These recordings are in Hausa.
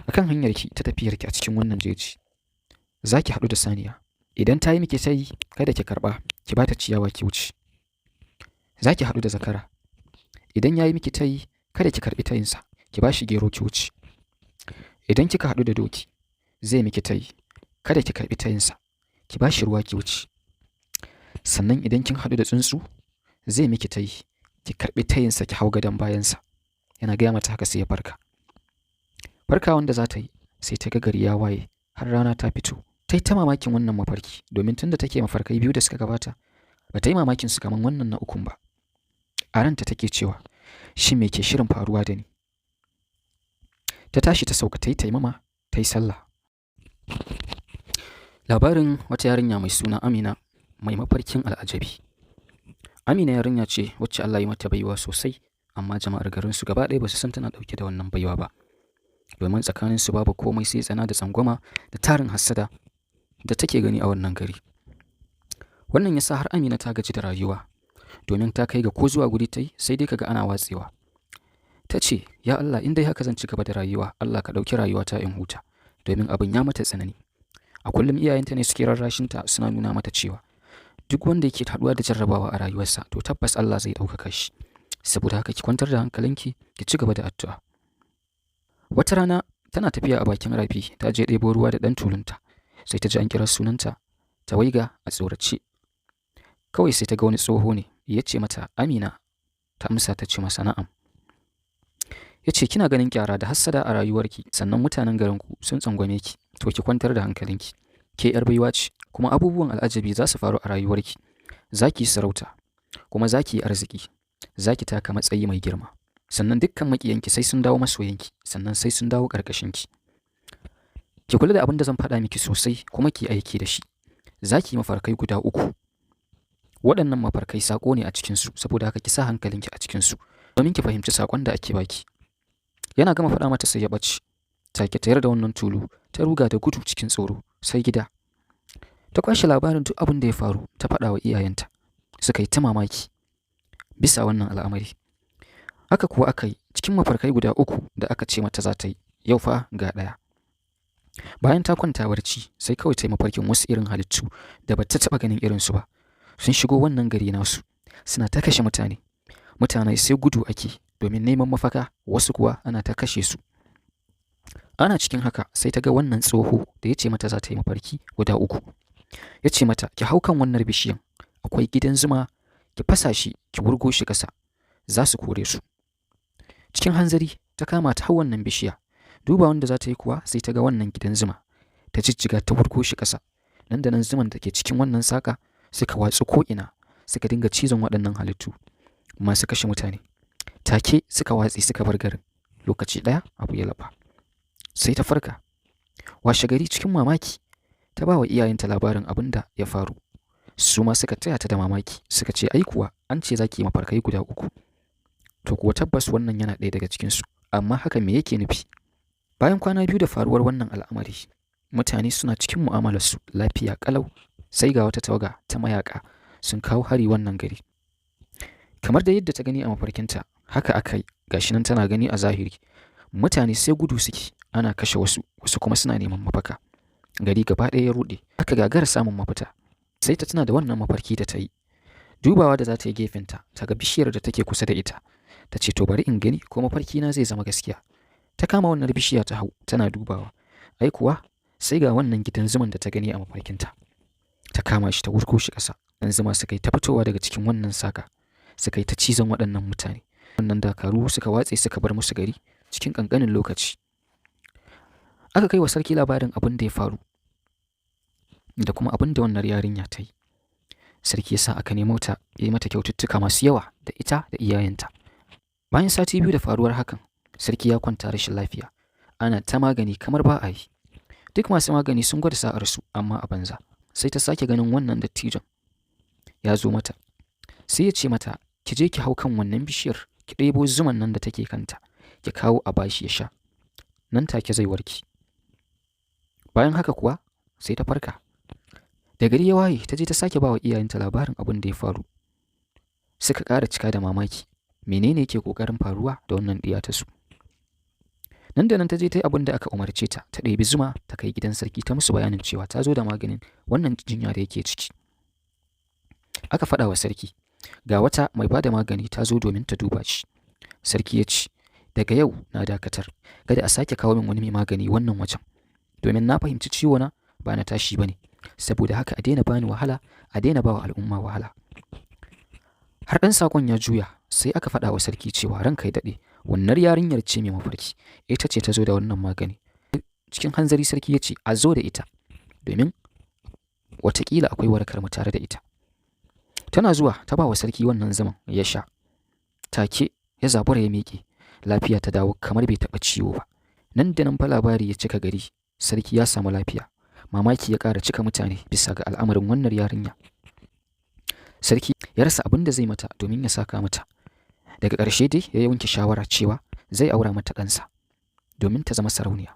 Akan hanyarki ta tafiyarki a cikin wannan jeji, za ki haɗu da saniya. Idan ta yi miki tayi, kada ki karɓa, ki ba ta ciyawa ki wuce. Za ki haɗu da zakara. Idan ya yi miki tayi, kada ki karɓi tayinsa, ki ba shi gero ki wuce. Idan kika haɗu da doki, zai miki tayi, kada ki karɓi tayinsa, ki ba shi ruwa ki wuce. Sannan idan kin haɗu da tsuntsu, zai miki tayi, ki karɓi tayinsa ki hau gadon bayansa. Yana gaya mata haka sai ya farka. Farka wanda za ta yi, sai ta ga gari ya waye har rana ta fito. Ta yi ta mamakin wannan mafarki, domin tunda take mafarkai biyu da suka gabata, ba ta yi mamakin su kamar wannan na ukun ba. A ranta take cewa, shin me ke shirin faruwa da ni? Ta tashi ta sauka ta yi taimama, ta yi sallah. Labarin wata yarinya mai suna Amina mai mafarkin al'ajabi. Amina yarinya ce wacce Allah ya mata baiwa sosai, amma jama'ar garinsu gaba ɗaya ba su san tana ɗauke da wannan baiwa ba. Domin tsakaninsu babu komai sai tsana da tsangwama da tarin hassada da take gani a wannan gari. Wannan ya sa har Amina ta gaji da rayuwa, domin ta kai ga ko zuwa guri ta yi sai dai kaga ana watsewa. Ta ce, ya Allah, in dai haka zan ci gaba da rayuwa, Allah ka ɗauki rayuwata in huta, domin abin ya mata tsanani. A kullum iyayenta ne suke rarrashinta suna nuna mata cewa duk wanda yake haɗuwa da jarrabawa a rayuwarsa to tabbas Allah zai ɗaukaka shi. Saboda haka ki kwantar da hankalinki, ki ci gaba da addu'a. Wata rana tana tafiya a bakin rafi, ta je ɗebo ruwa da ɗan tulunta, sai ta ji an kira sunanta, ta waiga a tsorace. Kawai sai ta ga wani tsoho ne, ya ce mata, Amina. Ta amsa ta ce masa na'am. Ya ce, kina ganin kyara da hassada a rayuwarki, sannan mutanen garinku sun tsangwame ki, to ki kwantar da hankalinki. Ke yar baiwa ce, kuma abubuwan al'ajabi za su faru a rayuwarki. Za ki yi sarauta, kuma za ki yi arziki, za ki taka matsayi mai girma. Sannan dukkan maƙiyanki sai sun dawo masoyanki, sannan sai sun dawo ƙarƙashinki. Ki kula da abin da zan faɗa miki sosai, kuma ki aiki da shi. Za ki yi mafarkai guda 3. Waɗannan mafarkai saƙo ne a cikinsu, saboda haka ki sa hankalinki a cikinsu, domin ki fahimci saƙon da ake baki. Yana gama faɗa mata sai ya ɓace. Take tayar da wannan tulu, ta ruga da gudu cikin tsoro, sai gida. Ta kwashe labarin duk abin da ya faru, ta faɗa wa iyayenta. Suka yi ta mamaki bisa wannan al'amari. Haka kuwa aka yi, cikin mafarkai guda 3 da aka ce mata za ta yi, yau fa ga ɗaya. Bayan ta kwanta barci, sai kawai ta yi mafarkin wasu irin halittu da ba ta taɓa ganin irinsu ba. Sun shigo wannan gari nasu, suna ta kashe mutane. Mutane sai gudu ake domin neman mafaka, wasu kuwa ana ta kashe su. Ana cikin haka sai ta ga wannan tsoho da ya ce mata za ta yi mafarki guda 3. Ya ce mata, ki hau kan wannan bishiyan, akwai gidan zuma, ki fasa shi, ki wurgo shi ƙasa, za su kore su. Cikin hanzari ta kama ta hau wannan bishiya. Duba wanda za ta yi kuwa sai ta ga wannan gidan zuma. Ta jijjiga ta wurgo shi ƙasa. Nan da nan zuman da ke cikin wannan saka suka watsu ko'ina, suka dinga cizon waɗannan halittu masu kashe mutane. Take suka watsi suka bar garin. Lokaci ɗaya abu ya lafa. Sai ta farka. Washe gari cikin mamaki ta ba wa iyayenta labarin abin da ya faru. Su ma suka taya ta da mamaki, suka ce ai kuwa an ce za ki yi mafarkai guda 3. To kuwa tabbas wannan yana ɗaya daga cikinsu, amma haka me yake nufi? Bayan kwana 2 da faruwar wannan al'amari, mutane suna cikin mu'amalarsu lafiya ƙalau, sai ga wata tawaga ta mayaka sun kawo hari wannan gari. Kamar da yadda ta gani a mafarkinta, haka aka yi, gashi nan tana gani a zahiri. Mutane sai gudu suke, ana kashe wasu, wasu kuma suna neman mafaka. Gari gaba ɗaya ya ruɗe, aka gagara samun mafita. Sai ta tuna da wannan mafarki da ta yi. Dubawa da za ta yi gefenta, ta ga bishiyar da take kusa da ita. Ta ce to bari in gani ko mafarkina zai zama gaskiya. Ta kama wannan bishiya ta hau, tana dubawa. Ai kuwa sai ga wannan gidan zuman da ta gani a mafarkinta. Ta kama shi ta wurgo shi ƙasa. Ɗan zuma suka yi ta fitowa daga cikin wannan saka, suka yi ta cizon waɗannan mutane. Wannan dakaru suka watse suka bar musu gari cikin ƙanƙanin lokaci. Aka kai wa sarki labarin abin da ya faru da kuma abin da wannan yarinya ta yi. Sarki ya sa aka nemo ta, ya yi mata kyaututtuka masu yawa da ita da iyayenta. Bayan sati 2 da faruwar hakan, sarki ya kwanta rashin lafiya. Ana ta magani kamar ba a yi. Duk masu magani sun gwada sa'arsu, amma a banza. Sai ta sake ganin wannan dattijon ya zo mata. Sai ya ce mata, ki je ki hau kan wannan bishiyar, ki ɗebo zuman nan da take kanta, ki kawo a bashi ya sha. Nan take zai warke. Bayan haka kuwa sai ta farka. Da gari ya waye, ta je ta sake ba wa iyayenta labarin abin da ya faru. Suka ƙara cika da mamaki. Menene yake ƙoƙarin faruwa da wannan ɗiya ta su? Nan da nan ta je ta yi abin da aka umarce ta, ta ɗebi zuma ta kai gidan sarki ta musu bayanin cewa ta zo da maganin wannan jinya da yake ciki. Aka faɗa wa sarki, ga wata mai ba da magani ta zo domin ta duba shi. Sarki ya ce, daga yau na dakatar, kada a sake kawo min wani mai magani wannan wajen, domin na fahimci ciwona ba na tashi ba ne, saboda haka a daina bani wahala, a daina ba wa al'umma wahala. Har ɗan saƙon ya juya, sai aka faɗa wa sarki cewa ranka ya daɗe, wannan yarinyar ce mai mafarki, ita ce ta zo da wannan magani. Cikin hanzari sarki ya ce a zo da ita, domin watakila akwai warakar mu tare da ita. Tana zuwa ta ba wa sarki wannan zaman ya sha. Take ya zabura ya miƙe, lafiya ta dawo kamar bai taɓa ciwo ba. Nan da nan fa labari ya cika gari, sarki ya samu lafiya. Mamaki ya ƙara cika mutane bisa ga al'amarin wannan yarinya. Sarki ya rasa abin da zai mata domin ya saka mata. Daga ƙarshe dai ya yanke shawara cewa zai aura mata ɗansa domin ta zama sarauniya.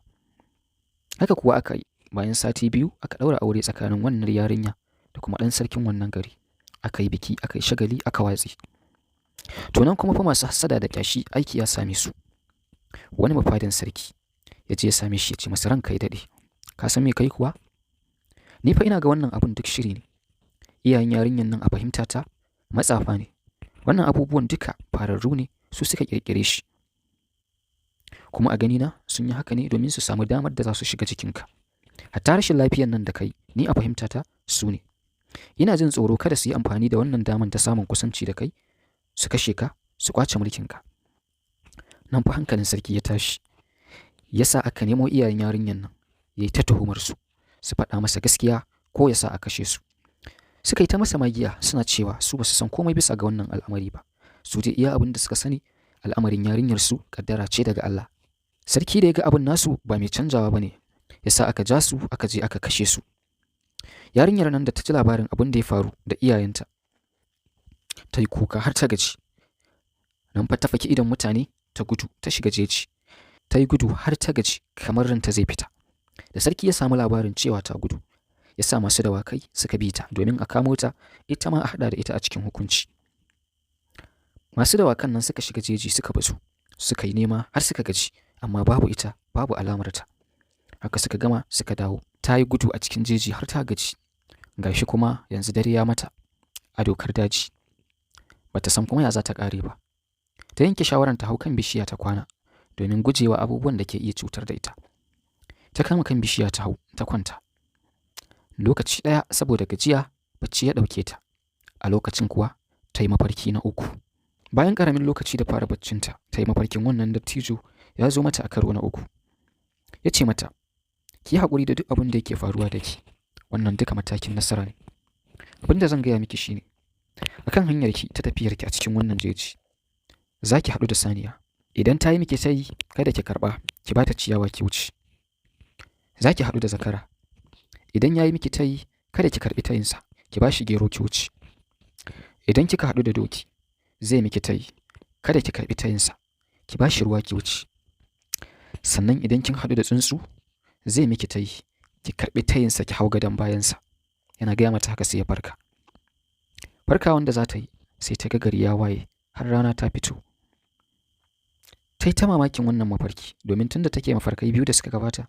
Haka kuwa aka yi. Bayan sati 2 aka ɗaura aure tsakanin wannan yarinya da kuma ɗan sarkin wannan gari. Aka yi biki, aka yi shagali, aka watsi. To nan kuma fa masu hassada da ƙyashi aiki ya same su. Wani mafadin sarki ya je ya same shi ya ce masa ranka ya daɗe. Ka san me kai kuwa? Ni fa ina ga wannan abun duk shiri ne. Iyayen yarinyan nan a fahimta ta matsafa ne. Wannan abubuwan duka fararru ne, su suka ƙirƙire shi. Kuma a ganina sun yi haka ne domin su samu damar da za su shiga jikinka. Hatta rashin lafiyan nan da kai, ni a fahimta ta su ne. Ina jin tsoro kada su yi amfani da wannan damar ta samun kusanci da kai, su kashe ka, su kwace mulkinka. Nan fa hankalin sarki ya tashi. Yasa aka nemo iyayen yarinyan nan, yayi ta tuhumar su faɗa masa gaskiya ko ya sa a kashe su. Suka yi ta masa magiya suna cewa su basu san komai bisa ga wannan al'amari ba. Su dai iya abin da suka sani, al'amarin yarinyar su kaddara ce daga Allah. Sarki da ya ga abin nasu ba mai canjawa bane, yasa aka ja su aka je aka kashe su. Yarinyar nan da ta ji labarin abin da ya faru da iyayenta, ta yi kuka har ta gaji. Nan fa ta faki idon mutane ta gudu ta shiga jeji. Ta yi gudu har ta gaji kamar ranta zai fita. Da sarki ya samu labarin cewa ta gudu, ya sa masu dawakai suka bi ta domin a kamo ta, ita ma a haɗa da ita a cikin hukunci. Masu dawakan nan suka shiga jeji suka bazu, suka yi nema har suka gaji, amma babu ita, babu alamarta. Haka suka gama suka dawo. Ta yi gudu a cikin jeji har ta gaji. Gashi kuma yanzu dare ya mata a dokar daji. Bata san kuma ya za ta ƙare ba. Ta yanke shawaran ta hau kan bishiya ta kwana domin gujewa abubuwan da ke iya cutar da ita. Ta kama kan bishiya ta hau ta kwanta. Lokaci ɗaya saboda gajiya bacci ya ɗauke ta. A lokacin kuwa ta yi mafarki na 3. Bayan ƙaramin lokaci da fara baccinta, ta yi mafarkin wannan dattijo ya zo mata a karo na 3. Ya ce mata, ki haƙuri da duk abin da yake faruwa da ki. Wannan duka matakin nasara ne. Abin da zan gaya miki shine, akan hanyarki ta tafiyarki a cikin wannan jeji, za ki haɗu da saniya. Idan ta yi miki tayi, kada ki karɓa, ki ba ta ciyawa ki wuce. Za ki haɗu da zakara. Idan ya yi miki tayi, kada ki karɓi tayinsa, ki ba shi gero ki wuce. Idan kika haɗu da doki, zai miki tayi, kada ki karɓi tayinsa, ki ba shi ruwa ki wuce. Sannan idan kin haɗu da tsuntsu, zai miki tayi, ki karɓi tayinsa ki hau gadon bayansa. Yana gaya mata haka sai ya farka. Farka wanda za ta yi, sai ta ga gari ya waye har rana ta fito. Ta yi ta mamakin wannan mafarki, domin tunda take mafarkai 2 da suka gabata,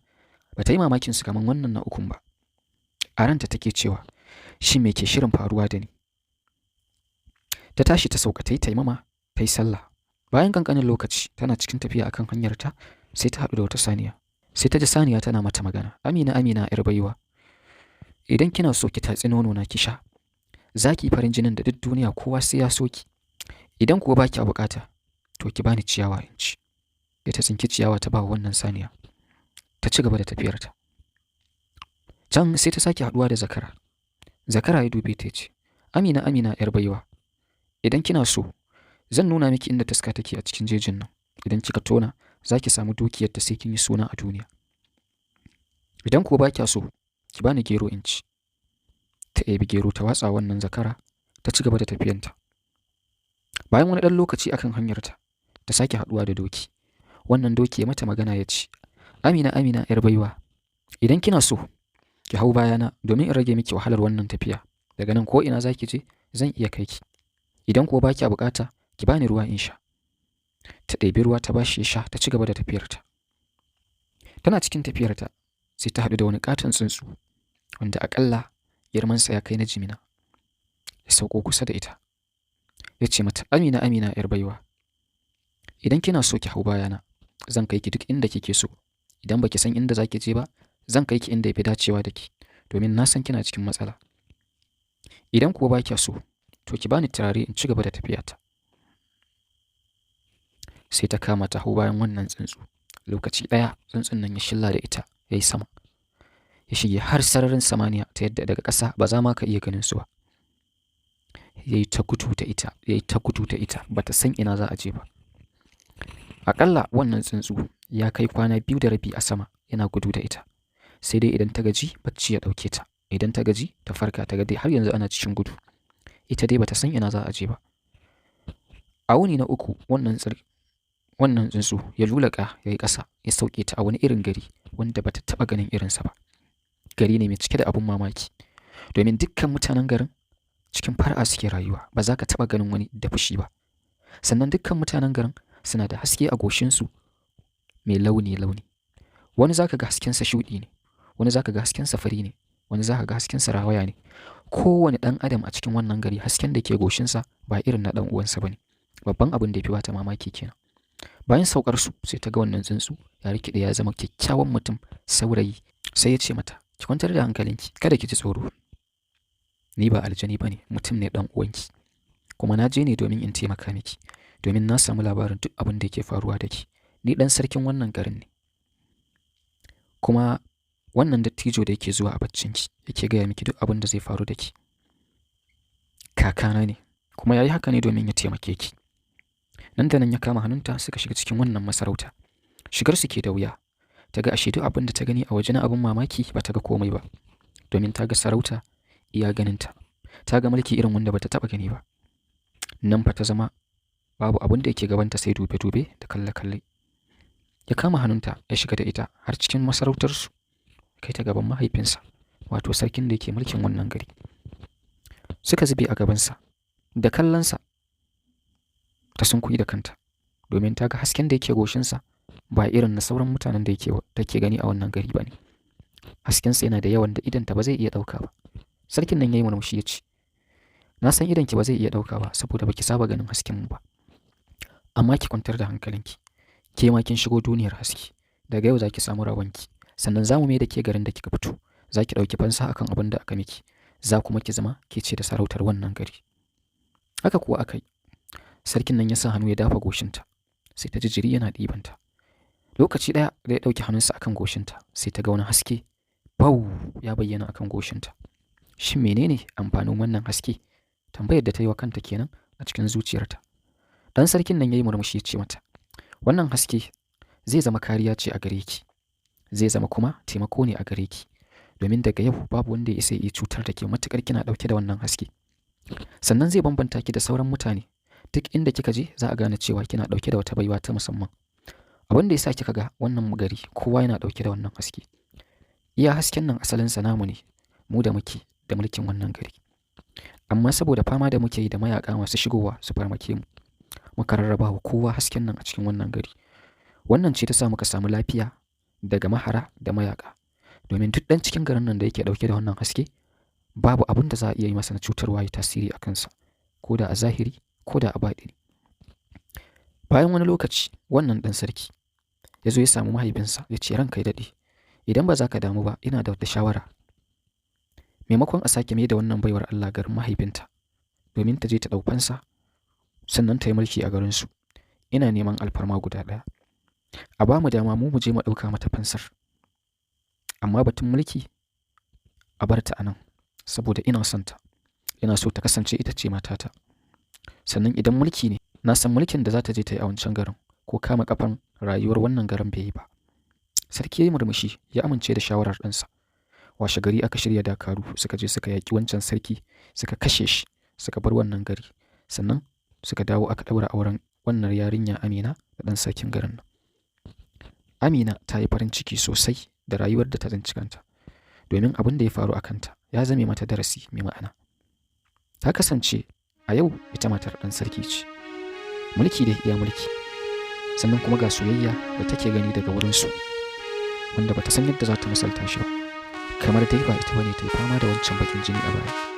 ba ta yi mamakin su kaman wannan na 3 ba. A ranta take cewa, shi me ke shirin faruwa da ni? Ta tashi ta sauka ta yi taimama, ta yi sallah. Bayan kankanin lokaci tana cikin tafiya akan hanyarta, sai ta haɗu da wata saniya. Sai ta ji saniya tana mata magana, Amina Amina yar baiwa, idan kina so ki tatsi nono na ki sha, za ki yi farin jinin da duk duniya kowa sai ya so ki. Idan kuwa ba ki bukata, to ki bani ciyawa in ci. Da ta tsinki ciyawa ta ba wannan saniya, ta ci gaba da tafiyarta. Can sai ta sake haɗuwa da zakara. Zakara ya dube ta ce, Amina Amina yar baiwa, idan kina so, zan nuna miki inda taska take a cikin jejin nan. Idan kika tona, za ki samu dukiyar da sai kin yi suna a duniya. Idan kuwa ba kya so, ki bani gero in ci. Ta ɗebi gero ta watsa wannan zakara, ta ci gaba da tafiyanta. Bayan wani ɗan lokaci akan hanyarta, ta sake haɗuwa da doki. Wannan doki ya mata magana ya ce, Amina Amina yar baiwa, idan kina so, ki hau bayana domin in rage miki wahalar wannan tafiya. Daga nan ko ina za ki je, zan iya kai ki. Idan kuwa ba kya bukata, ki bani ruwa in sha. Ta ɗebi ruwa ta bashi ya sha, ta ci gaba da tafiyarta. Tana cikin tafiyarta sai ta haɗu da wani ƙaton tsuntsu wanda aƙalla girmansa ya kai na jimina. Ya sauko kusa da ita. Ya ce mata, Amina, Amina, ‘yar baiwa, idan kina so ki hau bayana, zan kai ki duk inda kike so. Idan baki san inda zaki je ba, zan kai ki inda yafi dacewa da ki, domin na san kina cikin matsala. Idan kuwa ba kya so, to ki bani turare in ci gaba da tafiyata. Sai ta kama ta hau bayan wannan tsuntsu. Lokaci ɗaya tsuntsun nan ya shilla da ita, ya yi sama. Ya shige har sararin samaniya ta yadda daga ƙasa ba za ma ka iya ganin su ba. Ya yi ta gudu ta ita, ya yi ta gudu ta ita, ba ta san ina za a je ba. Aƙalla wannan tsuntsu ya kai kwana 2 da rabi a sama yana gudu da ita. Sai dai idan ta gaji bacci ya ɗauke ta. Idan ta gaji ta farka ta ga dai har yanzu ana cikin gudu. Ita dai ba ta san ina za a je ba. A wuni na 3 wannan tsuntsu ya lulaƙa ya yi ƙasa ya sauke ta a wani irin gari wanda ba ta taɓa ganin irinsa ba. Gari ne mai cike da abin mamaki. Domin dukkan mutanen garin cikin fara'a suke rayuwa, ba za ka taɓa ganin wani da fushi ba. Sannan dukkan mutanen garin suna da haske a goshinsu mai launi-launi. Wani za ka ga haskensa shuɗi ne, wani za ka ga haskensa fari ne, wani za ka ga haskensa rawaya ne. Kowane ɗan adam a cikin wannan gari hasken da ke goshinsa ba irin na ɗan uwansa ba ne. Babban abin da ya fi bata mamaki kenan. Bayan saukarsu sai ta ga wannan tsuntsu ya rikide ya zama kyakkyawan mutum saurayi. Sai ya ce mata, ki kwantar da hankalinki, kada ki ji tsoro. Ni ba aljani ba ne, mutum ne ɗan uwanki. Kuma na je ne domin in taimaka miki, domin na samu labarin duk abin da yake faruwa da ki. Ni ɗan sarkin wannan garin ne. Kuma wannan dattijo da yake zuwa a baccinki yake gaya miki duk abin da zai faru da ki, kakana ne, kuma ya yi haka ne domin ya taimake ki. Nan da nan ya kama hannunta suka shiga cikin wannan masarauta. Shigar su ke da wuya. Ta ga ashe duk abin da ta gani a waje na abin mamaki ba ta ga komai ba, domin ta ga sarauta iya ganinta. Ta ga mulki irin wanda ba ta taɓa gani ba. Nan fa ta zama babu abin da yake gabanta sai dube-dube da kalle-kalle. Ya kama hannunta ya shiga da ita har cikin masarautarsu, kai ta gaban mahaifinsa, wato sarkin da yake mulkin wannan gari. Suka zube a gabansa, da kallonsa ta sunkuyi da kanta, domin ta ga hasken da yake goshinsa ba irin na sauran mutanen da take gani a wannan gari ba ne. Haskensa yana da yawan da idanta ba zai iya ɗauka ba. Sarkin nan ya yi murmushi ya ce, na san idanki ba zai iya ɗauka ba saboda baki saba ganin hasken mu ba. Amma ki kwantar da hankalinki. Ke ma kin shigo duniyar haske. Daga yau za ki samu rawanki. Sannan za mu mai da ke garin da kika fito. Za ki ɗauki fansa akan abin da aka miki. Za kuma ki zama ke ce da sarautar wannan gari. Haka kuwa aka yi. Sarkin nan ya sa hannu ya dafa goshinta. Sai ta ji jiri yana ɗibanta. Lokaci ɗaya da ya ɗauki hannunsa akan goshinta sai ta ga wani haske bau ya bayyana akan goshinta. Shin menene amfanin wannan haske? Tambayar da ta yi wa kanta kenan a cikin zuciyarta. Dan sarkin nan ya yi murmushi ya ce mata, wannan haske zai zama kariya ce a gare ki, zai zama kuma taimako ne a gare ki, domin daga yau babu wanda ya isa ya cutar da ke matuƙar kina ɗauke da wannan haske. Sannan zai bambanta ki da sauran mutane. Duk inda kika je za a gane cewa kina ɗauke da wata baiwa ta musamman. Abin da ya sa kika ga wannan gari kowa yana ɗauke da wannan haske. Iya hasken nan asalinsa namu ne, mu da muke da mulkin wannan gari. Amma saboda fama da muke yi da mayaƙa masu shigowa su farmake mu, muka rarraba wa kowa hasken nan a cikin wannan gari. Wannan ce ta sa muka samu lafiya daga mahara da mayaƙa. Domin duk ɗan cikin garin nan da yake ɗauke da wannan haske, babu abin da za a iya yi masa na cutarwa ya tasiri a kansa, ko da a zahiri ko da a baɗini. Bayan wani lokaci wannan ɗan sarki ya zo ya samu mahaifinsa ya ce, ranka ya daɗe, idan ba za ka damu ba ina da wata shawara. Maimakon a sake mai da wannan baiwar Allah garin mahaifinta domin ta je ta ɗaukansa sannan ta yi mulki a garinsu, ina neman alfarma guda ɗaya. A ba mu dama mu je mu ɗauka mata fansar. Amma batun mulki a bar ta a nan, saboda ina son ta. Ina so ta kasance ita ce matata. Sannan idan mulki ne, na san mulkin da za ta je ta yi a wancan garin ko kama kafan rayuwar wannan garin bai yi ba. Sarki ya yi murmushi ya amince da shawarar ɗansa. Washe gari aka shirya dakaru suka je suka yaƙi wancan sarki, suka kashe shi, suka bar wannan gari. Sannan suka dawo aka ɗaura auren wannan yarinya Amina da ɗan sarkin garin nan. Amina ta yi farin ciki sosai da rayuwar da ta tsinci kanta, domin abin da ya faru a kanta ya zame mata darasi mai ma'ana. Ta kasance a yau ita matar ɗan sarki ce. Mulki da iya mulki, sannan kuma ga soyayya da take gani daga wurinsu. wanda bata san yadda za ta misalta shi ba, kamar dai ba ita bane ta yi fama da wancan bakin jini a baya.